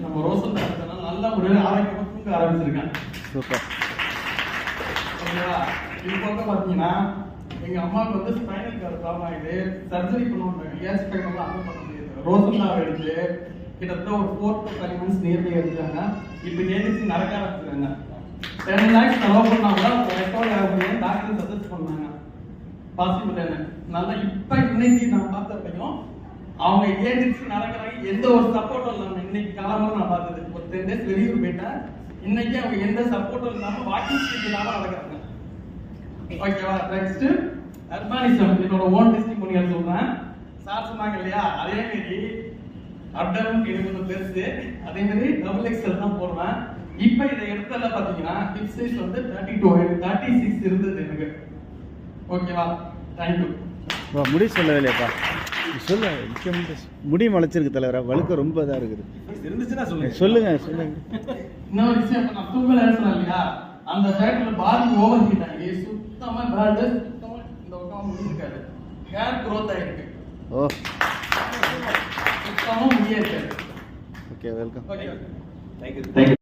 நம்ம ரோசன் டாக்டர் நல்ல முறையில் ஆரோக்கியமா தூங்க ஆரம்பிச்சிருக்கேன். சூப்பர். ஓகேவா? இப்போ வந்து பார்த்தீங்கன்னா எங்க அம்மாவுக்கு வந்து ஸ்பைனல் கார்டு ப்ராப்ளம் ஆகிட்டு சர்ஜரி பண்ணுவாங்க. ஏன் ஸ்பைனல் அங்கே பண்ண முடியாது. ரோசன் எடுத்து கிட்டத்தட்ட ஒரு 4 to 5 months நியர்லி எடுத்தாங்க. இப்போ ஏடிசி நடக்க ஆரம்பிச்சிருக்காங்க. 10 lakhs செலவு பண்ணா கூட ரெக்கவர் ஆக முடியும். டாக்டர் சஜஸ்ட் பண்ணாங்க பாசிபிள் நல்லா. இப்போ இன்னைக்கு நான் பார்த்த வரைக்கும் அவங்க ஏடிசி நடக்கிறாங்க. எந்த ஒரு சப்போர்ட்டும் இல்லாமல் இன்னைக்கு காலமாக நான் பார்த்தது. ஒரு 10 days வெளியூர் போயிட்டேன். இன்னைக்கு அவங்க எந்த சப்போர்ட்டும் இல்லாமல் வாக்கிங் ஸ்பீட் இல்லாமல் நடக்கிறாங்க. ஓகேவா? நெக்ஸ்ட் அர்பானிசம் என்னோட ஓன் டெஸ்டிமோனியல் சொல்றேன். சார் சொன்னாங்க இல்லையா, அதே மாதிரி அப்டமன் இது கொஞ்சம் பெருசு, அதே மாதிரி டபுள் எக்ஸ்எல் தான் போடுவேன். இப்போ இதை எடுத்தல பாத்தீங்கன்னா ஹிப் சைஸ் வந்து 32 36 இருந்தது எனக்கு. ஓகேவா? தேங்க்யூ. முடி சொல்லவே இல்லையாப்பா? சொல்ல முடி முளைச்சிருக்கு தலைவரா, வழுக்க ரொம்ப இதாக இருக்குது. இருந்துச்சுன்னா சொல்லுங்க. சொல்லுங்க. இன்னொரு விஷயம், நான் தூங்கல சொன்னேன் இல்லையா, அந்த சைடுல பாடி ஓவர் ஹீட் ஆகி சுத்தமா பேர்டு சுத்தமா இந்த பக்கம் முடிஞ்சிருக்காரு. ஹேர் க்ரோத் ஆயிருக்கு. ஓ, சுத்தமா முடியாது. Okay, welcome. Okay, thank you.